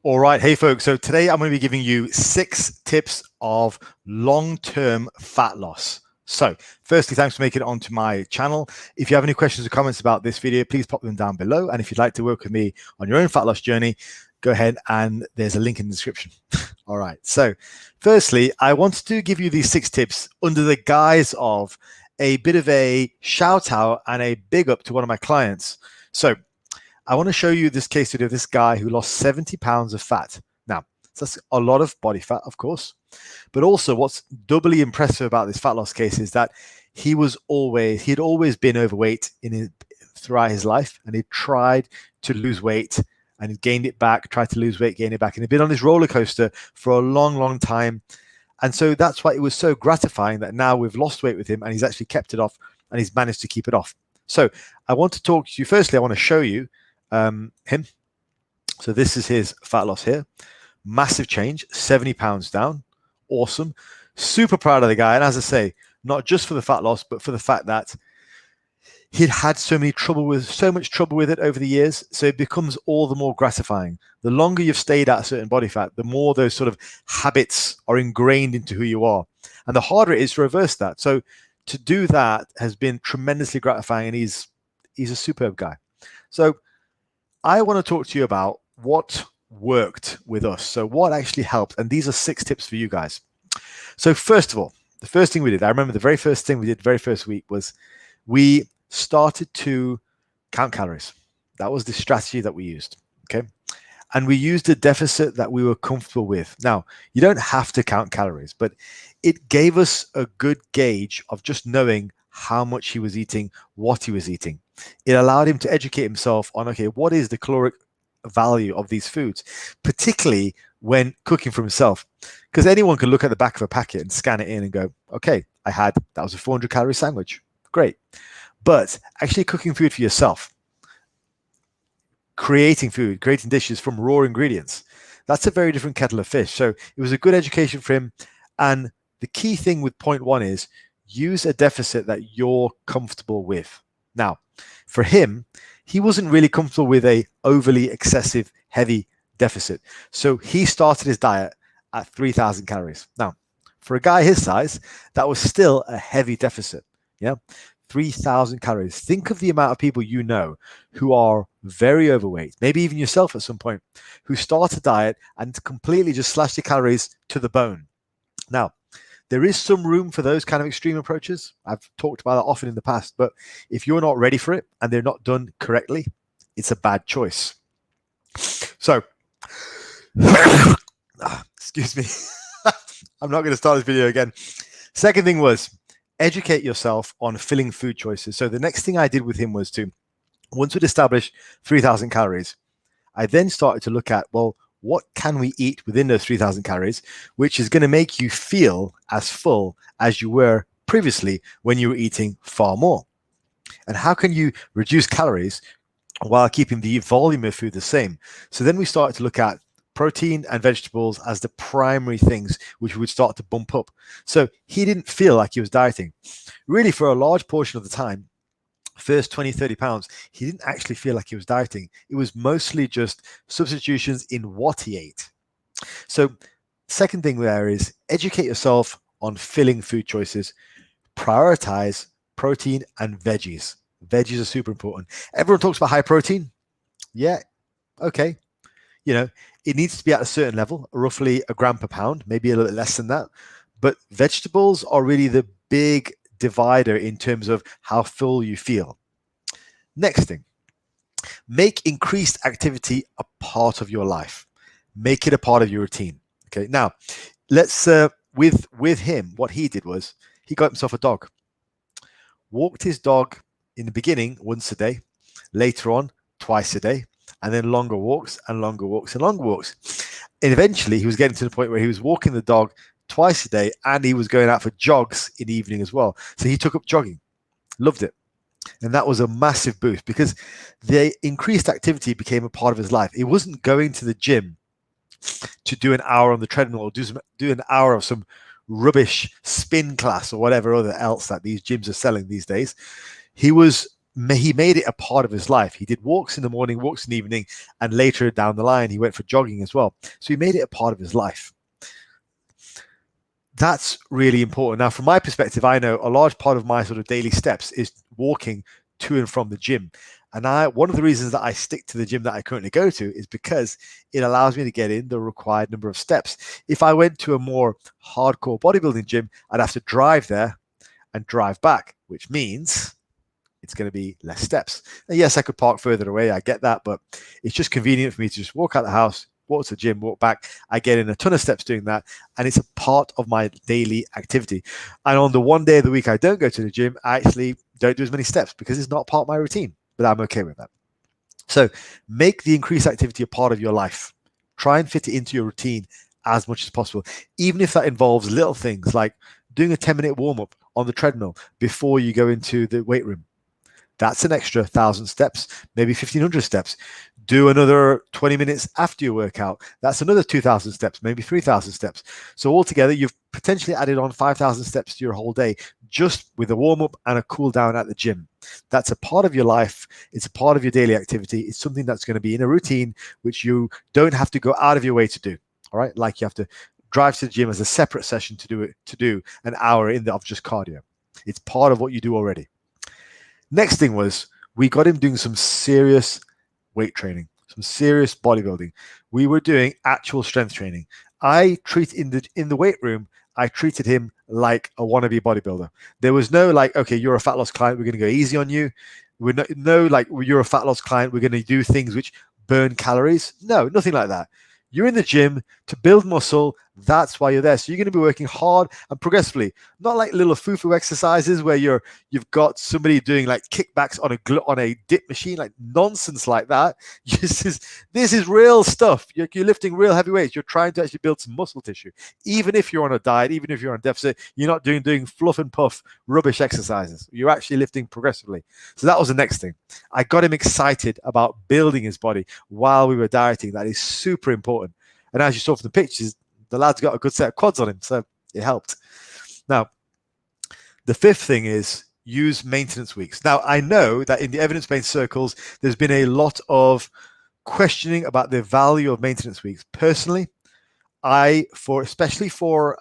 All right. Hey, folks. So today I'm going to be giving you 6 tips of long-term fat loss. So firstly, thanks for making it onto my channel. If you have any questions or comments about this video, please pop them down below. And if you'd like to work with me on your own fat loss journey, go ahead and there's a link in the description. All right. So firstly, I wanted to give you these 6 tips under the guise of a bit of a shout out and a big up to one of my clients. So I want to show you this case study of this guy who lost 70 pounds of fat. Now, that's a lot of body fat, of course, but also what's doubly impressive about this fat loss case is that he had always been overweight throughout his life, and he tried to lose weight and he gained it back, tried to lose weight, gain it back, and he'd been on this roller coaster for a long, long time. And so that's why it was so gratifying that now we've lost weight with him and he's actually kept it off and he's managed to keep it off. So I want to talk to you. Firstly, I want to show you him. So this is his fat loss here. Massive change, 70 pounds down. Awesome. Super proud of the guy. And as I say, not just for the fat loss, but for the fact that he'd had so much trouble with it over the years. So it becomes all the more gratifying. The longer you've stayed at a certain body fat, the more those sort of habits are ingrained into who you are. And the harder it is to reverse that. So to do that has been tremendously gratifying, and he's a superb guy. So I want to talk to you about what worked with us. So what actually helped, and these are 6 tips for you guys. So first of all, the first thing we did, I remember the very first thing we did the very first week was we started to count calories. That was the strategy that we used, okay? And we used a deficit that we were comfortable with. Now, you don't have to count calories, but it gave us a good gauge of just knowing how much he was eating, what he was eating. It allowed him to educate himself on, okay, what is the caloric value of these foods, particularly when cooking for himself. Because anyone can look at the back of a packet and scan it in and go, okay, that was a 400 calorie sandwich. Great. But actually cooking food for yourself, creating dishes from raw ingredients, that's a very different kettle of fish. So it was a good education for him. And the key thing with point 1 is use a deficit that you're comfortable with. Now, for him, he wasn't really comfortable with a overly excessive, heavy deficit. So he started his diet at 3,000 calories. Now, for a guy his size, that was still a heavy deficit. Yeah, 3,000 calories. Think of the amount of people you know who are very overweight, maybe even yourself at some point, who start a diet and completely just slash the calories to the bone. Now, there is some room for those kind of extreme approaches. I've talked about that often in the past, but if you're not ready for it and they're not done correctly, it's a bad choice. So, excuse me. I'm not going to start this video again. Second thing was educate yourself on filling food choices. So the next thing I did with him was once we'd established 3,000 calories, I then started to look at, well, what can we eat within those 3,000 calories, which is going to make you feel as full as you were previously when you were eating far more? And how can you reduce calories while keeping the volume of food the same? So then we started to look at protein and vegetables as the primary things which would start to bump up. So he didn't feel like he was dieting. Really, for a large portion of the time, first 20, 30 pounds, he didn't actually feel like he was dieting. It was mostly just substitutions in what he ate. So second thing there is educate yourself on filling food choices. Prioritize protein and veggies. Veggies are super important. Everyone talks about high protein. Yeah, okay. You know, it needs to be at a certain level, roughly a gram per pound, maybe a little bit less than that. But vegetables are really the big divider in terms of how full you feel. Next thing, make increased activity a part of your life. Make it a part of your routine. Okay, now let's with him, what he did was he got himself a dog. Walked his dog in the beginning once a day, later on twice a day, and then longer walks and longer walks and longer walks. And eventually he was getting to the point where he was walking the dog twice a day, and he was going out for jogs in the evening as well. So he took up jogging, loved it. And that was a massive boost because the increased activity became a part of his life. He wasn't going to the gym to do an hour on the treadmill or do an hour of some rubbish spin class or whatever other else that these gyms are selling these days. He was he made it a part of his life. He did walks in the morning, walks in the evening, and later down the line, he went for jogging as well. So he made it a part of his life. That's really important. Now, from my perspective, I know a large part of my sort of daily steps is walking to and from the gym. And one of the reasons that I stick to the gym that I currently go to is because it allows me to get in the required number of steps. If I went to a more hardcore bodybuilding gym, I'd have to drive there and drive back, which means it's going to be less steps. And yes, I could park further away. I get that, but it's just convenient for me to just walk out the house, walk to the gym, walk back. I get in a ton of steps doing that, and it's a part of my daily activity. And on the one day of the week I don't go to the gym, I actually don't do as many steps because it's not part of my routine, but I'm okay with that. So make the increased activity a part of your life. Try and fit it into your routine as much as possible, even if that involves little things like doing a 10-minute warm-up on the treadmill before you go into the weight room. That's an extra 1,000 steps, maybe 1,500 steps. Do another 20 minutes after your workout. That's another 2,000 steps, maybe 3,000 steps. So altogether, you've potentially added on 5,000 steps to your whole day just with a warm-up and a cool down at the gym. That's a part of your life. It's a part of your daily activity. It's something that's going to be in a routine which you don't have to go out of your way to do. All right, like you have to drive to the gym as a separate session to do an hour of just cardio. It's part of what you do already. Next thing was we got him doing some serious weight training, some serious bodybuilding. We were doing actual strength training. I treat in the weight room, I treated him like a wannabe bodybuilder. There was no like, okay, you're a fat loss client, we're going to go easy on you. We're no like, you're a fat loss client, we're going to do things which burn calories. No, nothing like that. You're in the gym to build muscle. That's why you're there. So you're going to be working hard and progressively, not like little foo-foo exercises where you've got somebody doing like kickbacks on a dip machine, like nonsense like that. This is real stuff. You're lifting real heavy weights. You're trying to actually build some muscle tissue. Even if you're on a diet, even if you're on a deficit, you're not doing fluff and puff rubbish exercises. You're actually lifting progressively. So that was the next thing. I got him excited about building his body while we were dieting. That is super important. And as you saw from the pictures, the lad's got a good set of quads on him, so it helped. Now, the fifth thing is use maintenance weeks. Now, I know that in the evidence-based circles, there's been a lot of questioning about the value of maintenance weeks. Personally, especially for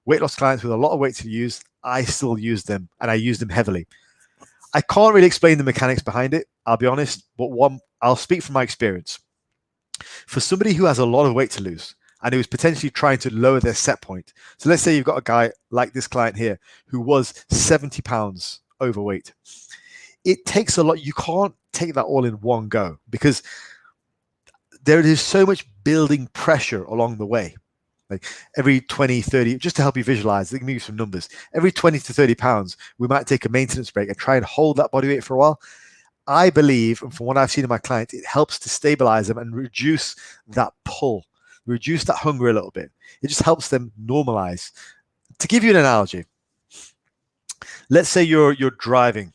weight loss clients with a lot of weight to use, I still use them, and I use them heavily. I can't really explain the mechanics behind it, I'll be honest, but I'll speak from my experience. For somebody who has a lot of weight to lose and who is potentially trying to lower their set point. So let's say you've got a guy like this client here who was 70 pounds overweight. It takes a lot. You can't take that all in one go because there is so much building pressure along the way. Like every 20, 30, just to help you visualize, give me some numbers. Every 20 to 30 pounds, we might take a maintenance break and try and hold that body weight for a while. I believe, and from what I've seen in my clients, it helps to stabilize them and reduce that pull, reduce that hunger a little bit. It just helps them normalize. To give you an analogy, let's say you're driving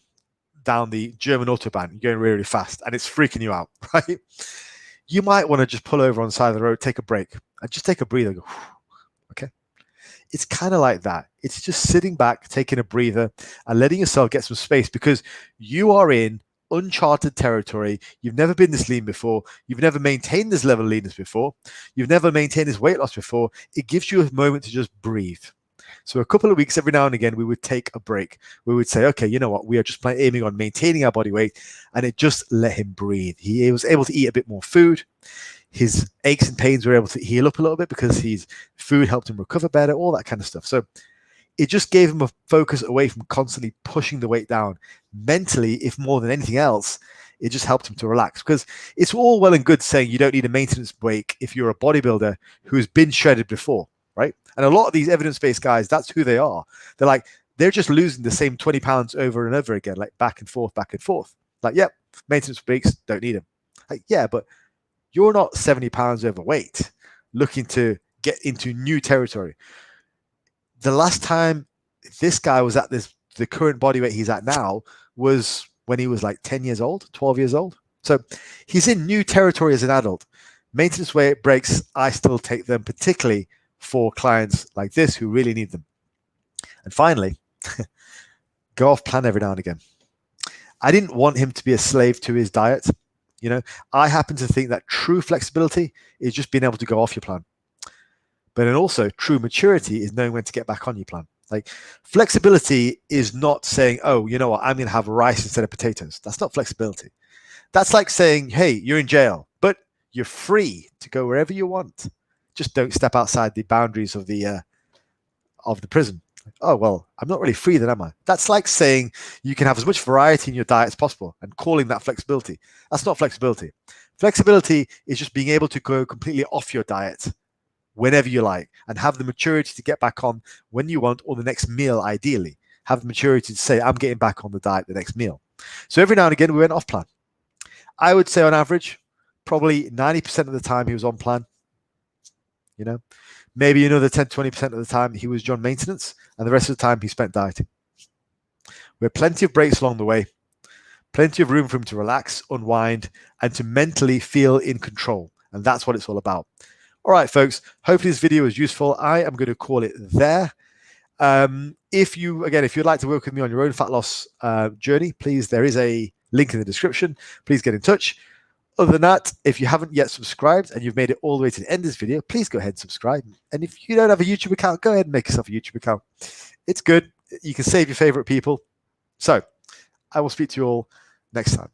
down the German Autobahn, you're going really, really fast, and it's freaking you out, right? You might want to just pull over on the side of the road, take a break, and just take a breather. Go, okay? It's kind of like that. It's just sitting back, taking a breather, and letting yourself get some space because you are in uncharted territory. You've never been this lean before. You've never maintained this level of leanness before. You've never maintained this weight loss before. It gives you a moment to just breathe. So a couple of weeks, every now and again, we would take a break. We would say, okay, you know what? We are just aiming on maintaining our body weight, and it just let him breathe. He was able to eat a bit more food. His aches and pains were able to heal up a little bit because his food helped him recover better, all that kind of stuff. So it just gave him a focus away from constantly pushing the weight down. Mentally, if more than anything else, it just helped him to relax. Because it's all well and good saying you don't need a maintenance break if you're a bodybuilder who's been shredded before, right? And a lot of these evidence-based guys, that's who they are. They're just losing the same 20 pounds over and over again, like back and forth, back and forth. Like, yep, maintenance breaks, don't need them. Like, yeah, but you're not 70 pounds overweight looking to get into new territory. The last time this guy was at the current body weight he's at now was when he was like 10 years old, 12 years old. So he's in new territory as an adult. Maintenance weight breaks, I still take them, particularly for clients like this who really need them. And finally, go off plan every now and again. I didn't want him to be a slave to his diet. You know, I happen to think that true flexibility is just being able to go off your plan. But then also true maturity is knowing when to get back on your plan. Like flexibility is not saying, oh, you know what, I'm going to have rice instead of potatoes. That's not flexibility. That's like saying, hey, you're in jail, but you're free to go wherever you want. Just don't step outside the boundaries of the prison. Oh, well, I'm not really free then, am I? That's like saying you can have as much variety in your diet as possible and calling that flexibility. That's not flexibility. Flexibility is just being able to go completely off your diet whenever you like and have the maturity to get back on when you want, or the next meal, ideally. Have the maturity to say, I'm getting back on the diet the next meal. So every now and again, we went off plan. I would say on average, probably 90% of the time he was on plan. You know, maybe another 10-20% of the time he was John maintenance, and the rest of the time he spent dieting. We had plenty of breaks along the way, plenty of room for him to relax, unwind, and to mentally feel in control. And that's what it's all about. All right, folks, hopefully this video was useful. I am going to call it there. If you'd like to work with me on your own fat loss journey, please, there is a link in the description. Please get in touch. Other than that, if you haven't yet subscribed and you've made it all the way to the end of this video, please go ahead and subscribe. And if you don't have a YouTube account, go ahead and make yourself a YouTube account. It's good. You can save your favorite people. So I will speak to you all next time.